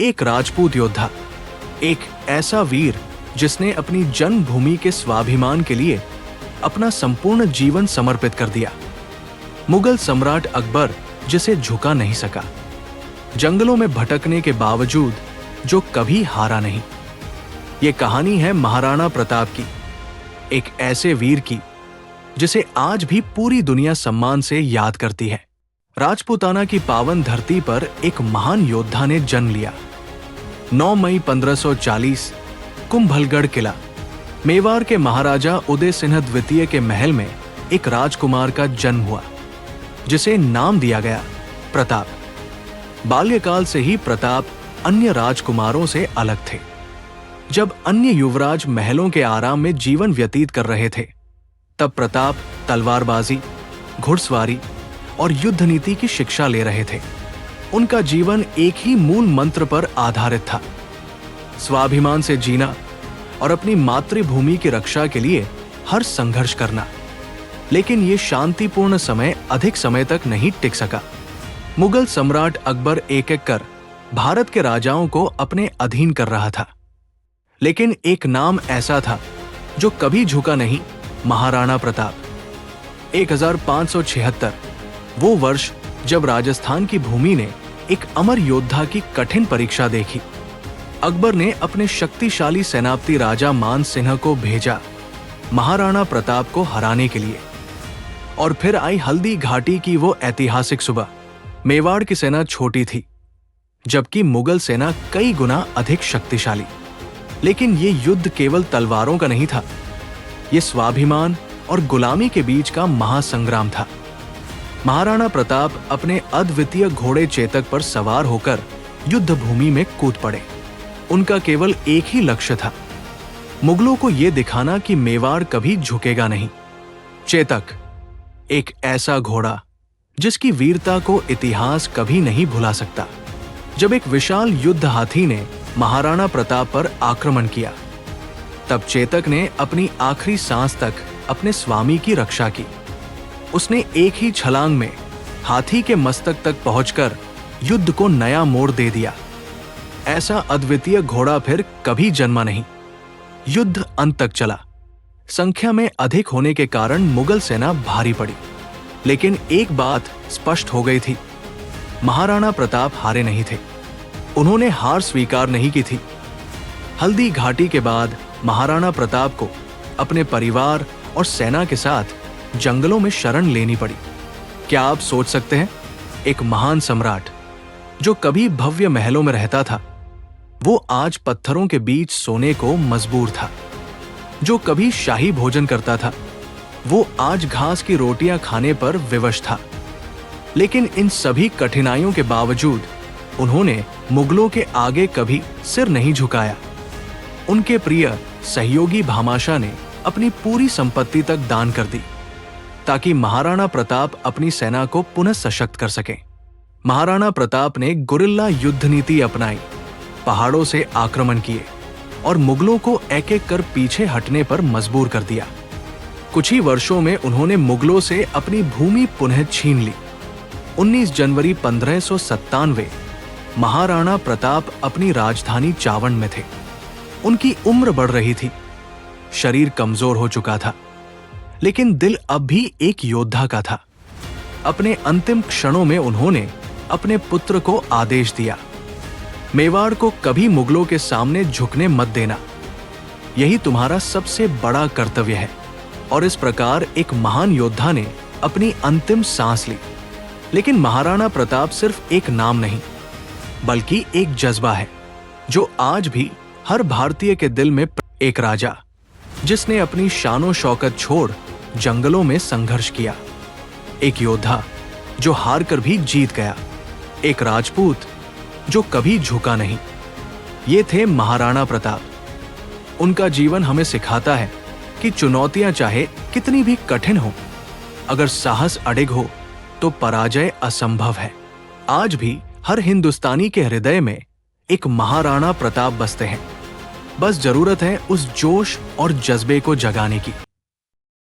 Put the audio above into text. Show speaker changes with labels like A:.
A: एक राजपूत योद्धा, एक ऐसा वीर जिसने अपनी जन्मभूमि के स्वाभिमान के लिए अपना संपूर्ण जीवन समर्पित कर दिया। मुगल सम्राट अकबर जिसे झुका नहीं सका, जंगलों में भटकने के बावजूद जो कभी हारा नहीं। ये कहानी है महाराणा प्रताप की, एक ऐसे वीर की जिसे आज भी पूरी दुनिया सम्मान से याद करती है। राजपूताना की पावन धरती पर एक महान योद्धा ने जन्म लिया। 9 मई 1540 कुंभलगढ़ किला, मेवाड़ के महाराजा उदय सिंह द्वितीय के महल में एक राजकुमार का जन्म हुआ, जिसे नाम दिया गया प्रताप। बाल्यकाल से ही प्रताप अन्य राजकुमारों से अलग थे। जब अन्य युवराज महलों के आराम में जीवन व्यतीत कर रहे थे, तब प्रताप तलवारबाजी, घुड़सवारी और युद्ध नीति की शिक्षा ले रहे थे। उनका जीवन एक ही मूल मंत्र पर आधारित था, स्वाभिमान से जीना और अपनी मातृभूमि की रक्षा के लिए हर संघर्ष करना। लेकिन ये शांतिपूर्ण समय अधिक समय तक नहीं टिक सका। मुगल सम्राट अकबर एक एक कर भारत के राजाओं को अपने अधीन कर रहा था, लेकिन एक नाम ऐसा था जो कभी झुका नहीं, महाराणा प्रताप। 1576 वो वर्ष जब राजस्थान की भूमि ने एक अमर योद्धा की कठिन परीक्षा देखी। अकबर ने अपने शक्तिशाली सेनापति राजा मान सिंह को भेजा महाराणा प्रताप को हराने के लिए। और फिर आई हल्दी घाटी की वो ऐतिहासिक सुबह। मेवाड़ की सेना छोटी थी, जबकि मुगल सेना कई गुना अधिक शक्तिशाली। लेकिन ये युद्ध केवल तलवारों का नहीं था, ये स्वाभिमान और गुलामी के बीच का महासंग्राम था। महाराणा प्रताप अपने अद्वितीय घोड़े चेतक पर सवार होकर युद्ध भूमि में कूद पड़े। उनका केवल एक ही लक्ष्य था, मुगलों को यह दिखाना कि मेवाड़ कभी झुकेगा नहीं। चेतक, एक ऐसा घोड़ा जिसकी वीरता को इतिहास कभी नहीं भुला सकता। जब एक विशाल युद्ध हाथी ने महाराणा प्रताप पर आक्रमण किया, तब चेतक ने अपनी आखिरी सांस तक अपने स्वामी की रक्षा की। उसने एक ही छलांग में हाथी के मस्तक तक पहुंचकर युद्ध को नया मोड़ दे दिया। ऐसा अद्वितीय घोड़ा फिर कभी जन्मा नहीं। युद्ध अंत तक चला। संख्या में अधिक होने के कारण मुगल सेना भारी पड़ी, लेकिन एक बात स्पष्ट हो गई थी, महाराणा प्रताप हारे नहीं थे। उन्होंने हार स्वीकार नहीं की थी। हल्दी घाटी के बाद महाराणा प्रताप को अपने परिवार और सेना के साथ जंगलों में शरण लेनी पड़ी। क्या आप सोच सकते हैं, एक महान सम्राट जो कभी भव्य महलों में रहता था, वो आज पत्थरों के बीच सोने को मजबूर था। जो कभी शाही भोजन करता था, वो आज घास की रोटियां खाने पर विवश था। लेकिन इन सभी कठिनाइयों के बावजूद उन्होंने मुगलों के आगे कभी सिर नहीं झुकाया। उनके प्रिय सहयोगी भामाशाह ने अपनी पूरी संपत्ति तक दान कर दी, ताकि महाराणा प्रताप अपनी सेना को पुनः सशक्त कर सकें। महाराणा प्रताप ने गुरिल्ला युद्ध नीति अपनाई, पहाड़ों से आक्रमण किए और मुगलों को एक एक कर पीछे हटने पर मजबूर कर दिया। कुछ ही वर्षों में उन्होंने मुगलों से अपनी भूमि पुनः छीन ली। 19 जनवरी 1597 महाराणा प्रताप अपनी राजधानी चावंड में थे। उनकी उम्र बढ़ रही थी, शरीर कमजोर हो चुका था, लेकिन दिल अब भी एक योद्धा का था। अपने अंतिम क्षणों में उन्होंने अपने पुत्र को आदेश दिया, मेवाड़ को कभी मुगलों के सामने झुकने मत देना। यही तुम्हारा सबसे बड़ा कर्तव्य है। और इस प्रकार एक महान योद्धा ने अपनी अंतिम सांस ली। लेकिन महाराणा प्रताप सिर्फ एक नाम नहीं, बल्कि एक जज्बा है, जो आज भी हर भारतीय के दिल में। एक राजा जिसने अपनी शानो शौकत छोड़ जंगलों में संघर्ष किया। एक योद्धा जो हार कर भी जीत गया। एक राजपूत जो कभी झुका नहीं। ये थे महाराणा प्रताप। उनका जीवन हमें सिखाता है कि चुनौतियां चाहे कितनी भी कठिन हो, अगर साहस अडिग हो तो पराजय असंभव है। आज भी हर हिंदुस्तानी के हृदय में एक महाराणा प्रताप बसते हैं। बस जरूरत है उस जोश और जज्बे को जगाने की।